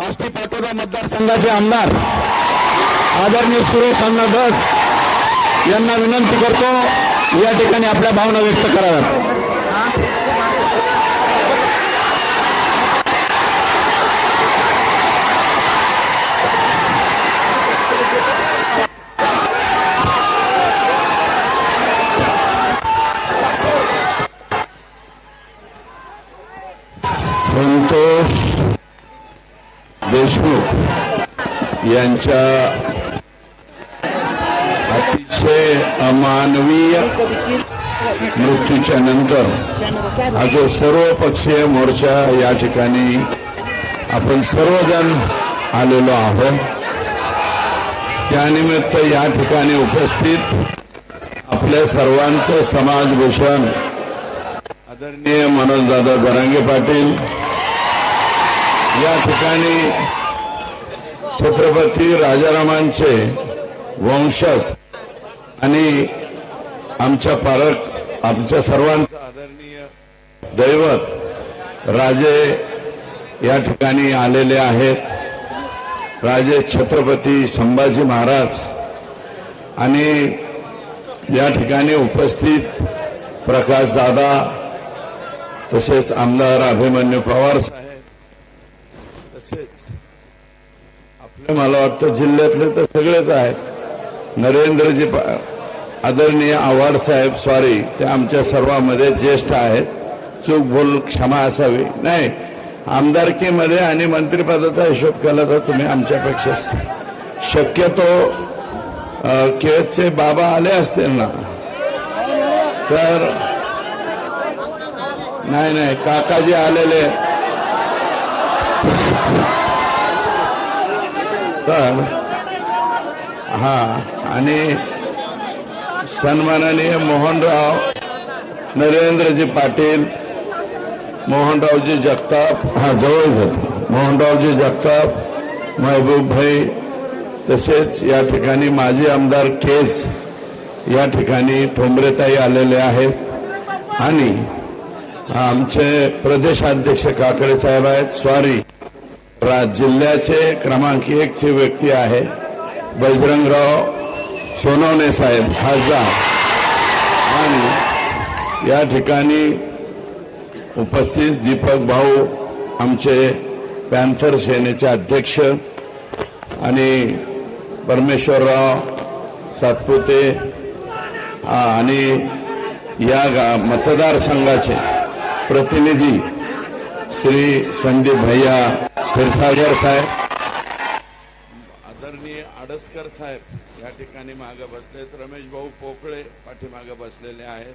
आष्टी पाटोदा मतदारसंघाचे आमदार आदरणीय सुरेश अण्णा धस यांना विनंती करतो या ठिकाणी आपल्या भावना व्यक्त कराव्यात। संतोष देशमुख यांच्या अतिशय अमानवीय मृत्यूच्या नंतर आज सर्वपक्षीय मोर्चा या ठिकाणी आपण सर्वजण आलेलो आहोत। त्यानिमित्त या ठिकाणी उपस्थित आपल्या सर्वांचं समाजभूषण आदरणीय मनोजदादा जरांगे पाटील, या ठिकाणी छत्रपती राजारामांचे वंशज आणि आमच्या सर्वांचा आदरणीय दैवत राजे या ठिकाणी आलेले आहेत। राजे छत्रपती संभाजी महाराज आणि या ठिकाणी उपस्थित प्रकाश दादा, तसेच आमदार अभिमन्यू पवार साहेब, तसेच आपले मला वाटतं जिल्ह्यातले तर सगळेच आहेत। नरेंद्रजी आदरणीय आव्हाड साहेब, सॉरी ते आमच्या सर्वांमध्ये ज्येष्ठ आहेत, चूक भूल क्षमा असावी। नाही, आमदारकीमध्ये आणि मंत्रिपदाचा हिशोब केला तर तुम्ही आमच्यापेक्षा शक्यतो केतचे बाबा आले असतील ना, तर नाही काकाजी आलेले, तर हा, आणि सन्माननीय मोहनराव नरेंद्रजी पाटील, मोहनरावजी जगताप, हा जवळ होते, मोहनरावजी जगताप, महबूब भाई, तसेच या ठिकाणी माजी आमदार केज या ठिकाणी ठोंबरेताई आलेले आहेत आणि आमचे प्रदेशाध्यक्ष काकडे साहेब आहेत, सॉरी जिल्ह्याचे क्रमांक 1 चे व्यक्ती आहे बजरंगराव सोनवणे साहेब खासदार, आणि या ठिकाणी उपस्थित दीपक भाऊ आमचे पॅन्थर सेनेचे अध्यक्ष आणि परमेश्वरराव सातपुते आणि या मतदारसंघाचे प्रतिनिधी श्री संदीप भैया क्षीरसागर साहेब, आदरणीय आडसकर साहेब या ठिकाणी मागे बसलेत, रमेश भाऊ पोकळे पाठीमागे बसलेले आहेत,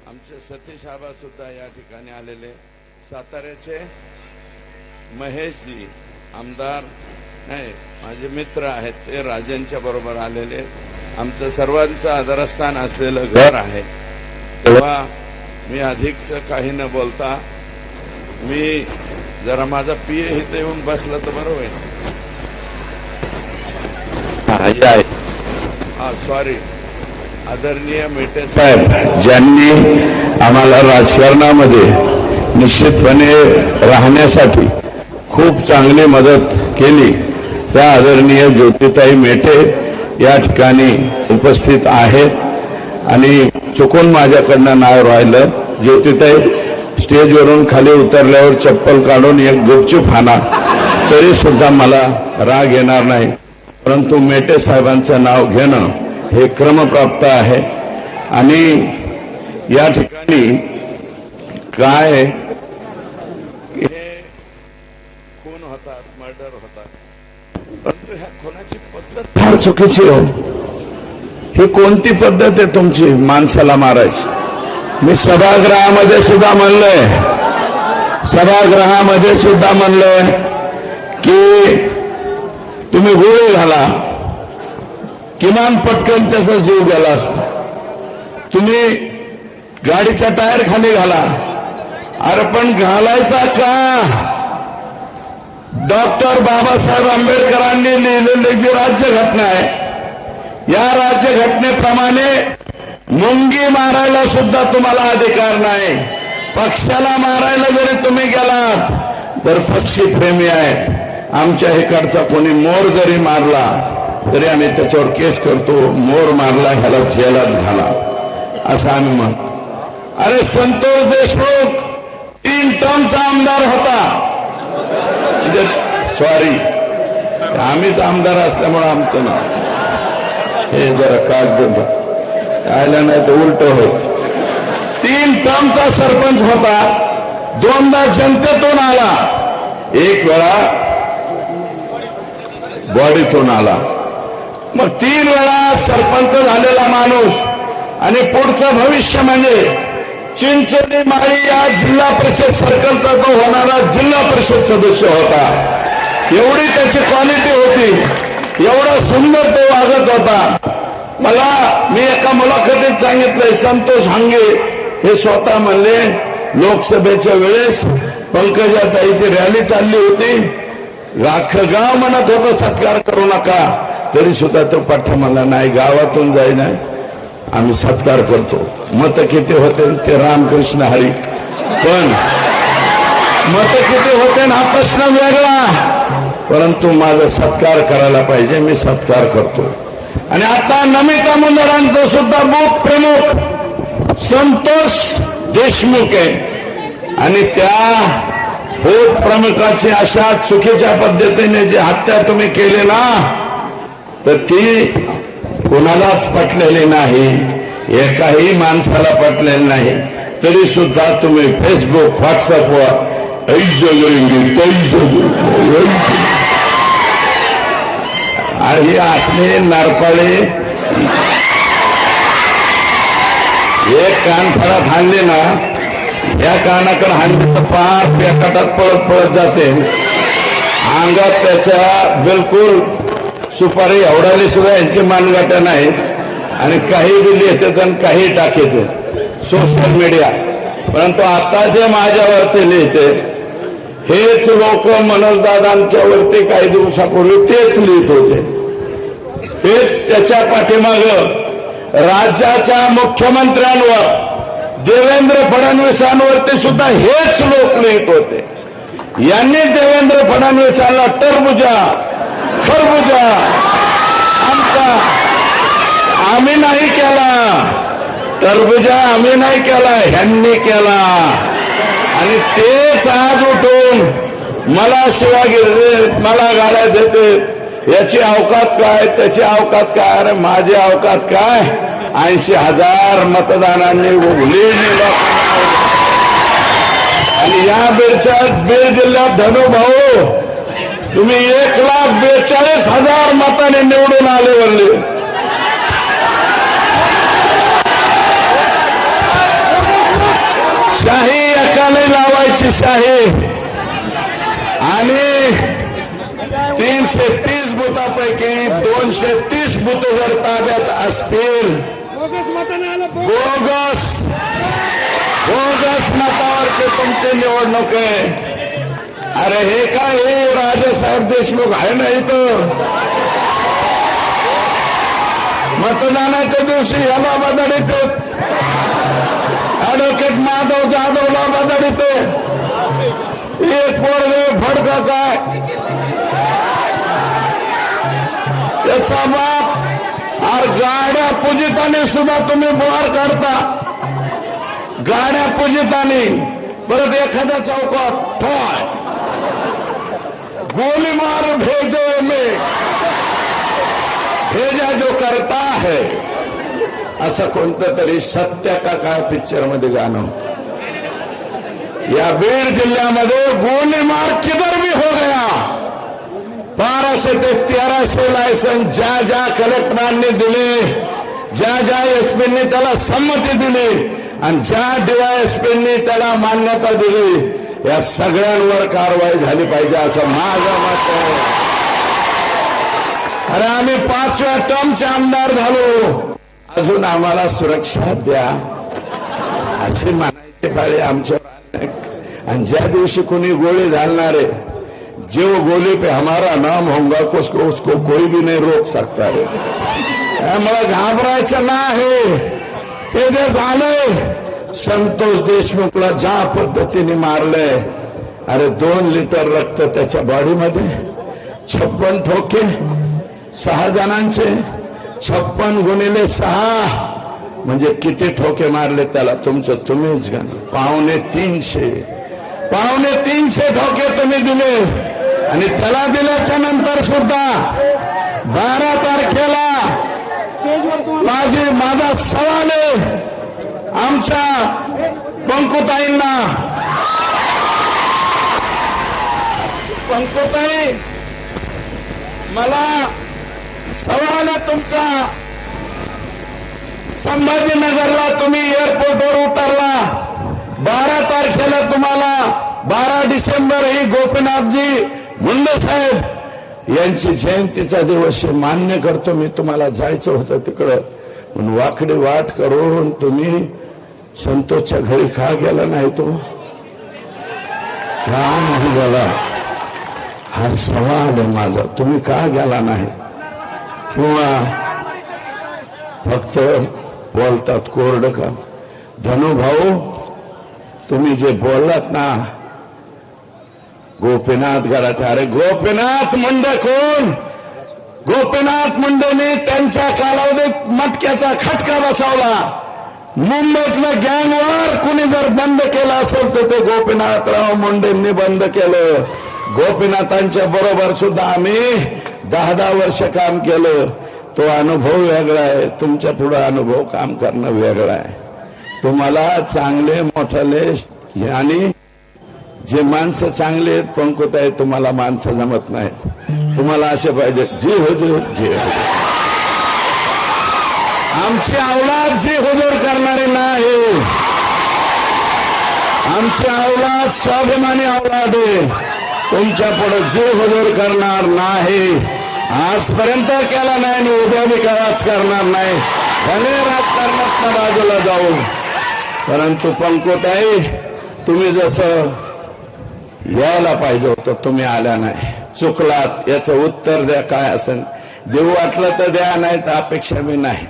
आमचे सतीश आबा सुद्धा या ठिकाणी आलेले, साताऱ्याचे महेशजी आमदार, नाही माझे मित्र आहेत ते राजांच्या बरोबर आलेले, आमचं सर्वांचं आदरस्थान असलेलं घर आहे। तेव्हा मी अधिकच काही न बोलता मी जरा माझा पीए इथे येऊन बसला तर बरं होईल। सॉरी, आदरणीय मेटे साहेब ज्यांनी आम्हाला राजकारणामध्ये निश्चितपणे राहण्यासाठी खूप चांगली मदत केली, त्या आदरणीय ज्योतिताई मेटे या ठिकाणी उपस्थित आहेत आणि चुकून माझ्याकडनं नाव राहिलं, ज्योतिताई स्टेजवरून खाली उतरल्यावर चप्पल काढून एक गुपचूप हाना तरी सुद्धा मला राग येणार नाही, परंतु मेटे साहेबांचं नाव घेणं हे क्रमप्राप्त आहे। आणि या ठिकाणी काय हे खून होतात, मर्डर होतात, परंतु ह्या खुनाची पद्धत फार चुकीची हो। ही कोणती पद्धत आहे तुमची माणसाला मारायची? मी सभागृहामध्ये सुद्धा म्हणलंय की तुम्ही गोळी घाला, किमान पटकन त्याचा जीव गेला असता, तुम्ही गाडीचा टायर खाली घाला, अरे पण घालायचा का? डॉक्टर बाबासाहेब आंबेडकरांनी लिहिलेली जी राज्यघटना आहे, या राज्यघटनेप्रमाणे मुंगी मारायला सुद्धा तुम्हाला अधिकार नाही। पक्षाला मारायला जरी तुम्ही गेलात तर पक्षी प्रेमी आहेत, आमच्या इकडचा कोणी मोर जरी मारला तरी आम्ही त्याच्यावर केस करतो, मोर मारला ह्याला जेलात घाला असं आम्ही म्हणतो. अरे संतोष देशमुख 3 टर्मचा आमदार होता. म्हणजे सॉरी, आम्हीच आमदार असल्यामुळे आमचं नाव हे जरा कागद आयला नाही तर उलट होत. 3 टर्मचा सरपंच होता, 2दा जनतेतून आला, 1 वेळा बॉडीतून आला. मग 3 वेळा सरपंच झालेला माणूस आणि पुढचं भविष्य म्हणजे चिंचोली माळी या जिल्हा परिषद सर्कलचा तो होणारा जिल्हा परिषद सदस्य होता. एवढी त्याची क्वालिटी होती, एवढा सुंदर तो वागत होता. मी एका मुलाखतीत सांगितलंय, संतोष हांगे हे स्वतः म्हणले लोकसभेच्या वेळेस पंकजाताईची रॅली चालली होती, राखं गाव म्हणत होतं सत्कार करू नका, तरी सुद्धा तो पाठा म्हणला नाही, गावातून जाईना आम्ही सत्कार करतो. मत किती होते ते रामकृष्ण हरी, पण मत किती होते हा प्रश्न वेगळा, परंतु माझा सत्कार करायला पाहिजे, मी सत्कार करतो. आणि आता नमिता मुंदडांचं सुद्धा बूथ प्रमुख संतोष देशमुख आहे. आणि त्या बूथ प्रमुखाची अशा चुकीच्या पद्धतीने जी हत्या तुम्ही केली ना, तर ती कोणालाच पटलेली नाही, एकाही माणसाला पटलेली नाही. तरी सुद्धा तुम्ही फेसबुक व्हॉट्सअपवर आणि असले नारपाळे एक कानफळात हाणले ना, या कानाकडे हाणले तर पार पेकाटात पळत पळत जाते. अंगात त्याच्या बिलकुल सुपारी एवढाली सुद्धा यांची मानगाट्या नाही. आणि काही बी लिहितात आणि काही टाकतात सोशल मीडिया. परंतु आता जे माझ्यावरती लिहिते हेच लोक मनोजदादांच्या वरती काही दिवसापूर्वी तेच लिहित होते. हेच त्याच्या पाठीमाग राज्याच्या मुख्यमंत्र्यांवर, देवेंद्र फडणवीसांवरती सुद्धा हेच लोक लिहित होते. यांनी देवेंद्र फडणवीसांना टरबुजा खरबुजा आमचा आम्ही नाही केला, टरबुजा आम्ही नाही केला, ह्यांनी केला. आणि तेच आज उठून मला शिवाय मला गाड्या देते, याची अवकात काय त्याची अवकात काय. अरे माझी अवकात काय, 80,000 मतदानांनी लीड दिला. आणि या बीड जिल्ह्यात धनुभाऊ तुम्ही 1,42,000 मतांनी निवडून आले वरले. शाही एकाने लावायची शाही. आणि 330 बुथापैकी 230 बुथ जर ताब्यात असतील, बोगस मतावरचे तुमचे निवडणूक आहे. अरे हे काय, हे राजासाहेब देशमुख आहे ना इथं. मतदानाच्या दिवशी याला बदलतो, ऍडव्होकेट माधव जाधवला बदलतो. एक पोरगे फडका काय त्याचा बाप. और गाड्या पूजिताने सुद्धा तुम्ही बोर काढता, गाड्या पूजिताने. परत एखाद्या चौकात ठोय गोली मार भेजो में भेजा जो करता है, असं कोणतं तरी सत्य का काय पिक्चर मध्ये गाणं. या बीड जिल्ह्यामध्ये गोली मार किधर भी हो गया. 1200 ते 1300 लायसन ज्या ज्या कलेक्टरांनी दिले, ज्या ज्या एसपींनी त्याला संमती दिली आणि ज्या डीवायएसपींनी त्याला मान्यता दिली, या सगळ्यांवर कारवाई झाली पाहिजे असं माझं मत आहे. अरे आम्ही 5व्या टर्मचे आमदार झालो, अजून आम्हाला सुरक्षा द्या असे म्हणायचे पाळी आमच्यावर. आणि ज्या दिवशी कोणी गोळी घालणारे, जो गोली पे हमारा नाम होगा उसको कोई भी नहीं रोक सकता रे. मला घाबरायचं नाही. हे जे झालंय, संतोष देशमुखला ज्या पद्धतीने मारलंय, अरे 2 लिटर रक्त त्याच्या बॉडीमध्ये 56 ठोके 6 जणांचे 56 गुणिले 6 म्हणजे किती ठोके मारले त्याला तुमचं तुम्हीच घ्या. 350 ठोके तुम्ही दिले आणि त्याला दिल्याच्या नंतर सुद्धा 12 तारखेला माझा सवाल आहे आमच्या पंकुताईंना. पंकुताई मला सवाल आहे तुमचा. संभाजीनगरला तुम्ही एअरपोर्टवर उतरला 12 तारखेला तुम्हाला 12 डिसेंबर ही गोपीनाथजी मुंडे साहेब यांची जयंतीचा दिवस मान्य करतो मी. तुम्हाला जायचं होतं तिकडं पण वाकडी वाट करून तुम्ही संतोषच्या घरी का गेला नाही? तो का नाही गेला हा सवाल आहे माझा. तुम्ही का गेला नाही? किंवा फक्त बोलतात कोरडं का? धनुभाऊ तुम्ही जे बोललात ना गोपीनाथ गडाचा, अरे गोपीनाथ मुंडे कोण? गोपीनाथ मुंडेंनी त्यांच्या कालावधीत मटक्याचा खटका बसवला. मुंबईतलं गँगवर कुणी जर बंद केलं असेल तर ते गोपीनाथराव मुंडेंनी बंद केलं. गोपीनाथांच्या बरोबर सुद्धा आम्ही 10 वर्ष काम केलं. तो अनुभव वेगळा आहे, तुमच्या पुढे अनुभव काम करणं वेगळं आहे. तुम्हाला चांगले मोठाले आणि जे माणसं चांगले आहेत पंकुताई, तुम्हाला माणसं जमत नाहीत. तुम्हाला असे पाहिजे जी हुजूर जी आमची औलाद जी हुजूर करणारी नाही. आमची औलाद स्वाभिमानी औलाद आहे. तुमच्या पुढे जी हुजूर करणार नाही. आजपर्यंत केला नाही आणि उद्या बी कराच करणार नाही. भले राजकारणात बाजूला जाऊ, परंतु पंकुताई तुम्ही जसं यायला पाहिजे होतं तुम्ही आल्या नाही. चुकलात. याचं उत्तर द्या काय असेल. देऊ वाटलं तर द्या, नाही तर अपेक्षा मी नाही.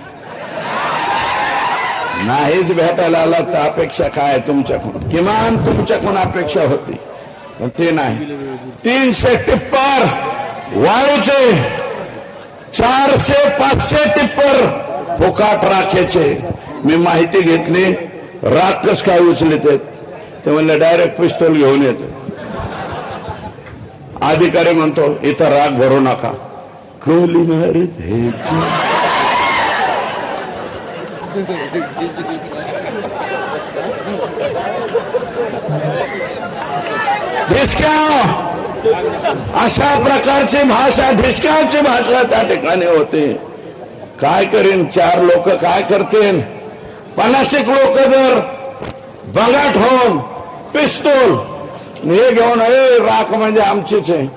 नाहीच भेटायला आला तर अपेक्षा काय तुमच्याकडून? किमान तुमच्याकडून अपेक्षा होती पण ते नाही. 300 टिप्पर वाळूचे, 400-500 टिप्पर फुकाट राखेचे. मी माहिती घेतली राख कस काय उचलत आहेत ते म्हणले डायरेक्ट पिस्तूल घेऊन येतो. अधिकारी म्हणतो इथं राग भरू नका. खोली मारत ढिसक्याव अशा प्रकारची भाषा, ढिसक्यावची भाषा त्या ठिकाणी होते. काय करीन 4 लोक काय करतील? 50 लोक जर बंगाट होऊन पिस्तूल हे घेऊन राख म्हणजे आमचीच आहे.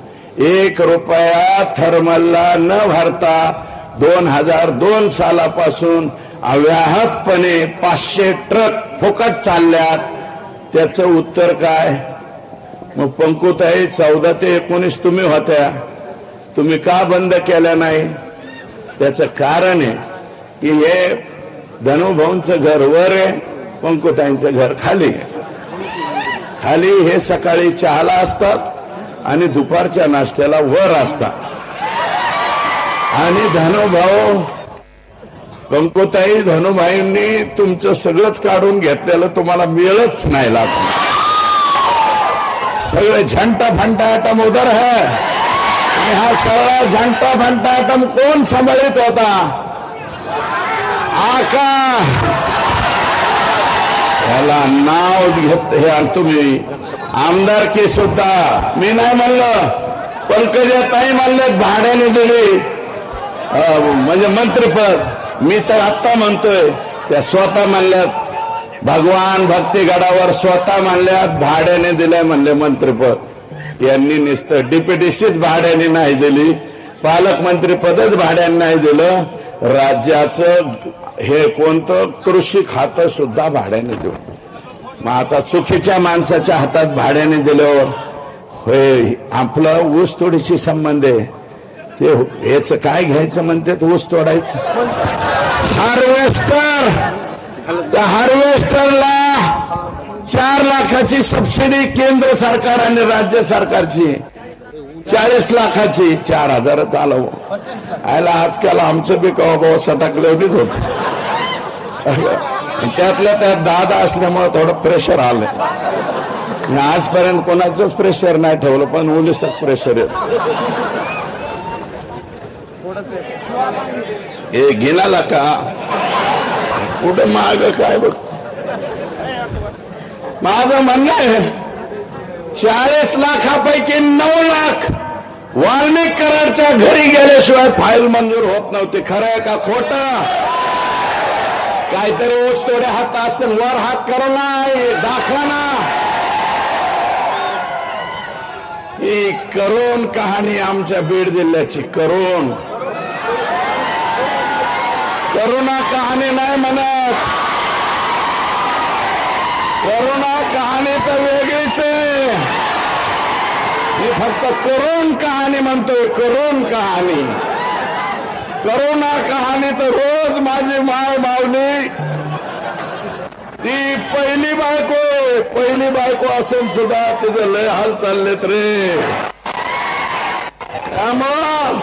1 रुपया थर्मलला न भरता 2002 सालापासून अव्याहतपणे 500 ट्रक फुकट चालल्यात. त्याचं उत्तर काय? मग पंकुताई 14 ते 19 तुम्ही होत्या, तुम्ही का बंद केल्या नाही? त्याचं कारण आहे की हे धनुभाऊंचं घर वर आहे, पंकुताईंचं घर खाली आहे. खाली हे सकाळी चहाला असतात आणि दुपारच्या नाश्त्याला वर असतात. आणि धनुभाऊ पंकुताई धनुभाईंनी तुमचं सगळंच काढून घेतलेलं तुम्हाला मिळच नाही लागलं. सगळे झंटा फंटा आटम उधर है. आणि हा सगळा झंटा फंटा आटम कोण सांभाळित होता? आका. याला नाव घेत हे तुम्ही. आमदारकी सुद्धा मी नाही म्हणलं, पंकजाताई म्हणले भाड्याने दिली म्हणजे मंत्रिपद. मी तर आत्ता म्हणतोय त्या स्वतः म्हणल्यात भगवान भक्तीगडावर स्वतः म्हणल्यात भाड्याने दिलंय म्हणले मंत्रिपद. यांनी नुसतं डिप्युटीशीच भाड्याने नाही दिली, पालकमंत्रीपदच भाड्याने नाही दिलं. राज्याचं हे कोणतं कृषी खातं सुद्धा भाड्याने देऊ. मग आता चुकीच्या माणसाच्या हातात भाड्याने दिल्यावर होय आपलं ऊस तोडीशी संबंध आहे. ते याच काय घ्यायचं म्हणते ऊस तोडायचं. हार्वेस्टर, त्या हार्वेस्टरला 4 लाखाची सबसिडी केंद्र सरकार आणि राज्य सरकारची. 40 लाखाची 4,000 आलं. आयला आजकाल आमचं बी कवा सटाकलेवणीच होत. त्यातल्या त्यात दादा असल्यामुळे थोडं प्रेशर आलं. आजपर्यंत कोणाचंच प्रेशर नाही ठेवलं, पण उलिसक प्रेशर येत. हे गिनाला का कुठे माग काय बघ. माझं म्हणणं आहे 40 लाखापैकी 9 लाख वाल्मिक कराडच्या घरी गेल्याशिवाय फाईल मंजूर होत नव्हती. खरं आहे का खोटं? काहीतरी ओस तोडे हात असतील, वर हात करू नाही, दाखवा ना. ही करोन कहाणी आमच्या बीड जिल्ह्याची. करोना कहाणी नाही म्हणत, करोना कहाणी तर वेगळीच आहे. मी फक्त करोन कहाणी म्हणतोय. करोन कहाणी, करोना कहाणी तर रोज माझी माय मावली ती पहिली बायको असून सुद्धा तिचं लय हाल चाललेत रे. त्यामुळं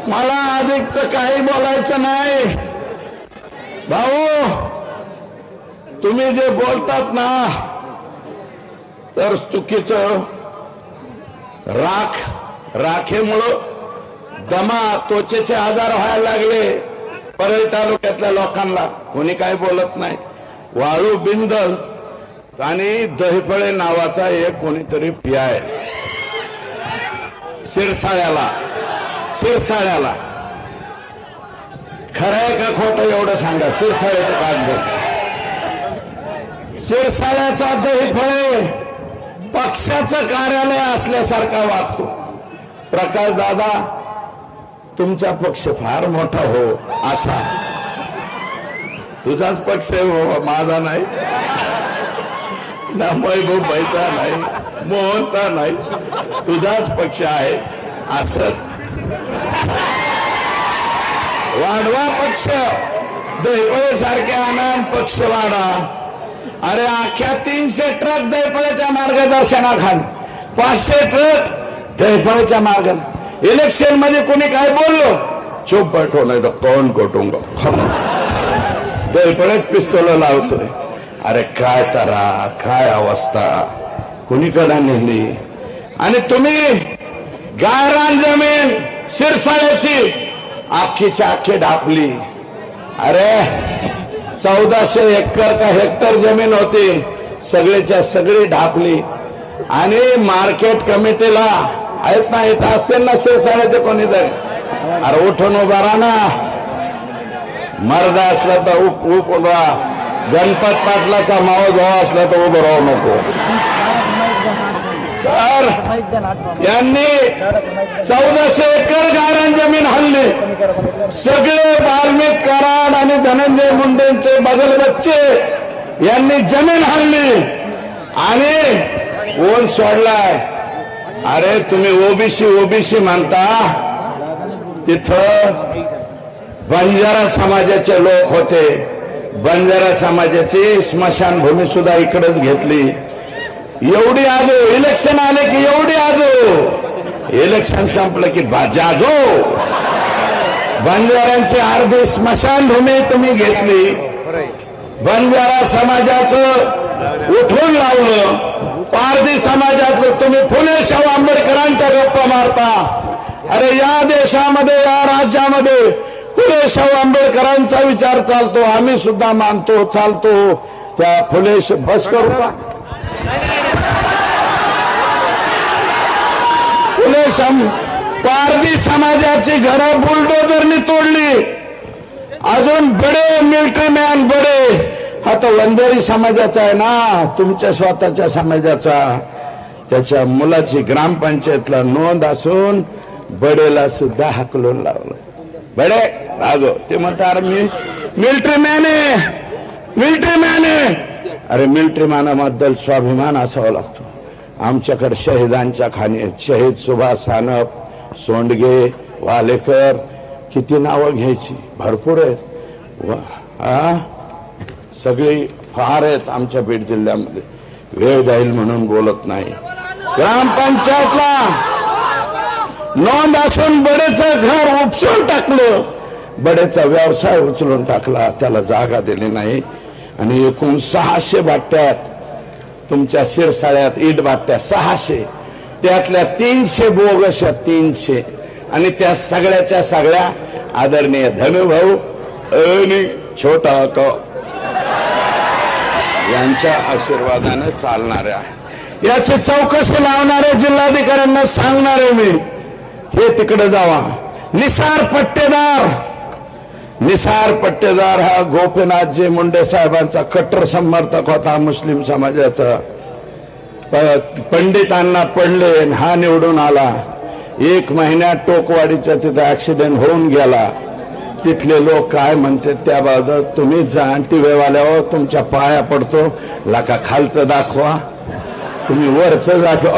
मला अधिकच काही बोलायचं नाही. भाऊ, तुम्ही जे बोलतात ना तर चुकीचं. राखेमुळं दमा त्वचेचे आजार व्हायला लागले परळी तालुक्यातल्या लोकांना. कोणी काय बोलत नाही. वाळू बिंद आणि दहीफळे नावाचा एक कोणीतरी पियाय शिरसाळ्याला. खरंय का खोटं एवढं सांगा. शिरसाळ्याचं कागद, शिरसाळ्याचा दहीफळे पक्षाचं कार्यालय असल्यासारखा वागतो. प्रकाश दादा, तुमचा पक्ष फार मोठा हो असा. तुझाच पक्ष आहे हो, माझा नाही ना, महबूबाईचा नाही, मोहनचा नाही, तुझाच पक्ष आहे. असं वाढवा पक्ष, दहीफळे सारखे आनंद पक्ष वाढा. अरे अख्ख्या 300 ट्रक दहीफळेच्या मार्गदर्शनाखाली, 500 ट्रक दहीफळेच्या मार्गात. इलेक्शन मध्ये कोणी काय बोललो चुप बैठो नाही तर कौन कोटूंगा. दहीफळेच पिस्तोल लावतोय. अरे काय तरा, काय अवस्था कुणीकडे नेली. आणि तुम्ही गायरान जमीन शिरसाळ्याची अख्खीच्या अख्खी ढापली. अरे 1400 एकर का हेक्टर जमीन होती, सगळीच्या सगळी ढापली. आणि मार्केट कमिटीला आहेत ना, येत असतील ना शिरसाळ्याचे कोणीतरी. अरे उठून उभा राहा ना. मर्द असला तर उभा. गणपत पाटलाचा मावस भाव असला तर उभं राहू नको. तर यांनी 1400 एकर गायरान जमीन हल्ली. सगळे वाल्मिक कराड आणि धनंजय मुंडेंचे बगल बच्चे यांनी जमीन हल्ली आणि ओन सोडलाय. अरे तुम्ही ओबीसी म्हणता, तिथं बंजारा समाजाचे लोक होते. बंजारा समाजाची स्मशानभूमी सुद्धा इकडेच घेतली. एवढी आजो इलेक्शन आले की एवढी आजो, इलेक्शन संपलं की बाजाजो. बंजाऱ्यांची अर्धी स्मशानभूमी तुम्ही घेतली. बंजारा समाजाचं उठून लावलं. पारधी समाजाचं तुम्ही फुले शाहू आंबेडकरांच्या गप्पा मारता. अरे या देशामध्ये, या राज्यामध्ये फुले शाहू आंबेडकरांचा विचार चालतो. आम्ही सुद्धा मानतो, चालतो. त्या फुले बस करू का? फुले पारधी समाजाची घरं बुलडोजरनी तोडली. अजून बडे मिलिटरी मॅन बडे. हा तर वंजारी समाजाचा आहे ना, तुमच्या स्वतःच्या समाजाचा. त्याच्या मुलाची ग्रामपंचायतला नोंद असून बडेला सुद्धा हाकलून लावलं. बडे रागो ते म्हणतात मी मिलिटरी मॅन आहे, मिलिटरी मॅन आहे. अरे मिलिटरी मॅनाबद्दल स्वाभिमान असावा लागतो. आमच्याकडे शहीदांच्या खाणी आहेत. शहीद सुभाष सानप, सोंडगे, वालेकर, किती नावं घ्यायची, भरपूर आहेत. सगळी फार आहेत आमच्या बीड जिल्ह्यामध्ये. वेळ जाईल म्हणून बोलत नाही. ग्रामपंचायतला नोंद असून बडेचं घर उपसून टाकलं, बडेचा व्यवसाय उचलून टाकला, त्याला जागा दिली नाही. आणि एकूण 600 भाट्यात तुमच्या शिरसाळ्यात इट भाट्या 600, त्यातल्या 300 बोगस, 300. आणि त्या सगळ्याच्या सगळ्या आदरणीय धनुभाऊ आणि छोटा तो यांच्या आशीर्वादाने चालणाऱ्या, याची चौकशी लावणारे जिल्हाधिकाऱ्यांना सांगणारे मी, हे तिकडे जावा. निसार पट्टेदार हा गोपीनाथजी मुंडे साहेबांचा कट्टर समर्थक होता, मुस्लिम समाजाचा. पंडितांना पडले, हा निवडून आला. 1 महिन्यात टोकवाडीच्या तिथे ऍक्सिडेंट होऊन गेला. तिथले लोक काय म्हणते त्याबाबत तुम्ही जा, टीव्हीवाल्यावर तुमच्या पाया पडतो, लाका खालचं दाखवा, तुम्ही वरचं दाखवा,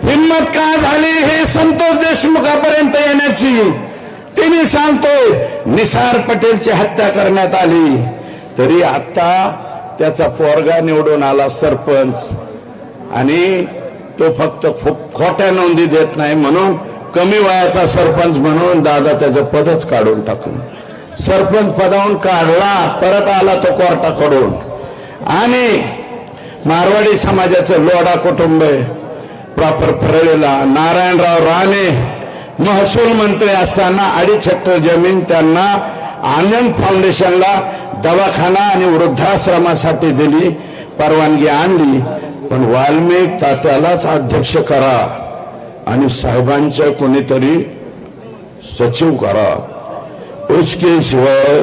हिम्मत का झाली हे संतोष देशमुखापर्यंत येण्याची. तिने सांगतोय निसार पटेलची हत्या करण्यात आली, तरी आता त्याचा पोरगा निवडून आला सरपंच, आणि तो फक्त खोट्या नोंदी देत नाही म्हणून कमी वयाचा सरपंच म्हणून दादा त्याचं पदच काढून टाकलं. सरपंच पदावरून काढला, परत आला तो कोर्टाकडून. आणि मारवाडी समाजाचं लोढा कुटुंब प्रॉपर परळीला, नारायणराव राणे महसूल मंत्री असताना 2.5 हेक्टर जमीन त्यांना आनंद फाउंडेशनला दवाखाना आणि वृद्धाश्रमासाठी दिली, परवानगी आणली. पण वाल्मिक तात्यालाच अध्यक्ष करा आणि साहेबांच्या कोणीतरी सचिव करा, उसके सिवाय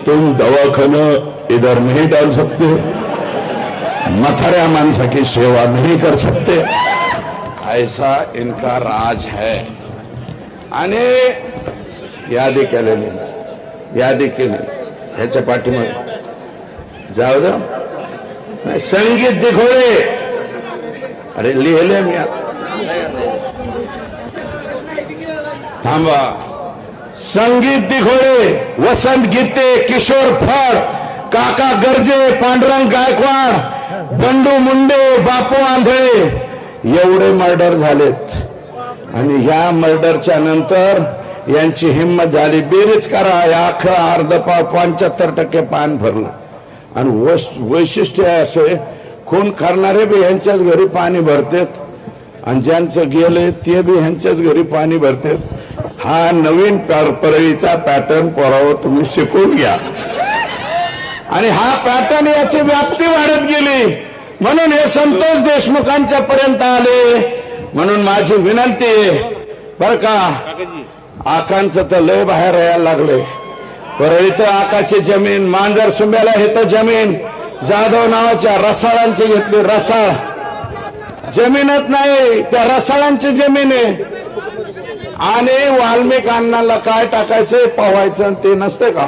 तुम दवाखाना इधर नहीं डाल सकते, मथाऱ्या माणसा की सेवा नहीं कर सकते, ऐसा इनका राज है. आणि यादी केली ह्याच्या पाठीमागे जाऊ द्या. नाही, संगीत दिघोळे, अरे लिहिले मी आता, थांबा. संगीत दिघोळे, वसंत गीते, किशोर फड, काका गर्जे, पांडुरंग गायकवाड, बंडू मुंडे, बापू आंधळे, एवढे मर्डर झालेत. आणि ह्या मर्डरच्या नंतर यांची हिंमत झाली, बेरीज करा, अख्खा अर्धपाव 75% पान भरलं. आणि वैशिष्ट्य असे, खून करणारे बी ह्यांच्याच घरी पाणी भरतात, आणि ज्यांचं गेले ते बी ह्यांच्याच घरी पाणी भरतात. हा नवीन परळीचा पॅटर्न पोरावं तुम्ही शिकून घ्या. आणि हा पॅटर्न, याची व्याप्ती वाढत गेली, म्हणून हे संतोष देशमुखांच्या पर्यंत आले. म्हणून माझी विनंती आहे बर का, आकांचं तर लय बाहेर यायला लागले. परळीत आकाची जमीन, मांजर सुंब्याला हे तर जमीन जाधव नावाच्या रसाळांची घेतली. रसाळ जमीनच नाही, त्या रसाळांची जमीन आहे. आणि वाल्मिक अण्णाला काय टाकायचंय, पवायचं ते नसते का,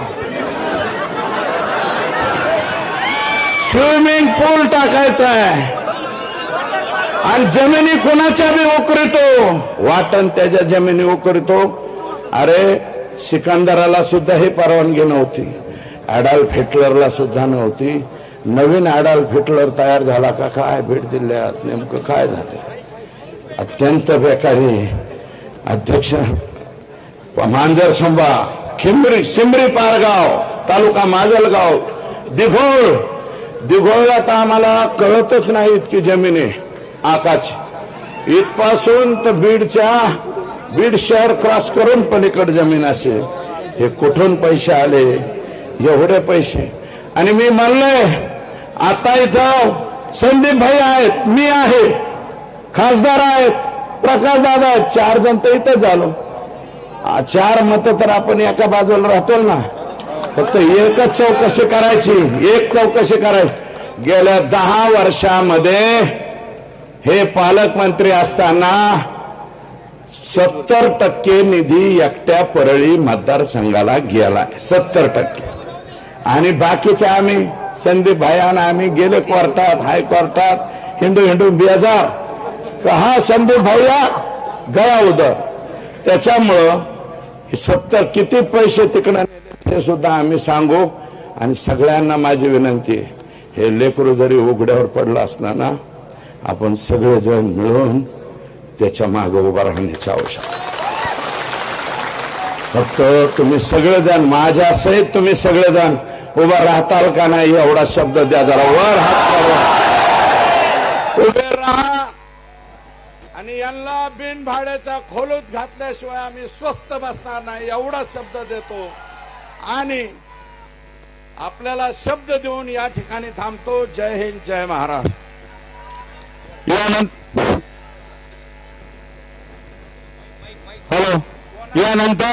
स्विमिंग पूल टाकायचा आहे. आणि जमिनी कोणाच्या बी उकरितो, वाटण त्याच्या जमिनी उकरितो. अरे सिकंदराला सुद्धा ही परवानगी नव्हती, ॲडॉल्फ हिटलरला सुद्धा नव्हती. नवीन ॲडॉल्फ हिटलर तयार झाला का काय बीड जिल्ह्यात, नेमकं काय झालं, अत्यंत बेकारी. अध्यक्ष मांजर संभा, सिमरी पारगाव तालुका माजलगाव, दिघोळला तर आम्हाला कळतच नाही इतकी जमीन आहे आकाची. इथपासून तर बीड शहर क्रॉस करून पलीकडे जमीन असेल. हे कुठून पैसे आले एवढे पैसे? आणि मी म्हणलंय आता इथं संदीप भाई आहेत, मी आहे, खासदार आहेत, प्रकाश दादा आहेत, 4 जण तर इथं झालो. 4 मत तर आपण एका बाजूला राहतो ना. फक्त एकच चौकशी करायची, एक चौकशी करायची. गेल्या 10 वर्षामध्ये हे पालकमंत्री असताना 70% निधी एकट्या परळी मतदारसंघाला गेलाय, 70%. आणि बाकीचे आम्ही संदीप भाईंना आम्ही गेले कोर्टात, हायकोर्टात हिंदू बेजार, कहा संदीप भैया गया उधर. त्याच्यामुळं 70 किती पैसे तिकडे हे सुद्धा आम्ही सांगू. आणि सगळ्यांना माझी विनंती आहे, हे लेकरू जरी उघड्यावर पडलं असणार ना, आपण सगळेजण मिळून त्याच्या मागे उभा राहण्याची आवश्यकता. फक्त तुम्ही सगळेजण माझ्या सहित तुम्ही सगळेजण उभा राहताल का नाही एवढा शब्द द्या. जरा वर हात करा, उभे राहा. आणि यांना बिनभाड्याच्या खोलीत घातल्याशिवाय आम्ही स्वस्थ बसणार नाही एवढा शब्द देतो. आणि आपल्याला शब्द देऊन या ठिकाणी थांबतो. जय हिंद, जय महाराष्ट्र. हॅलो, यानंतर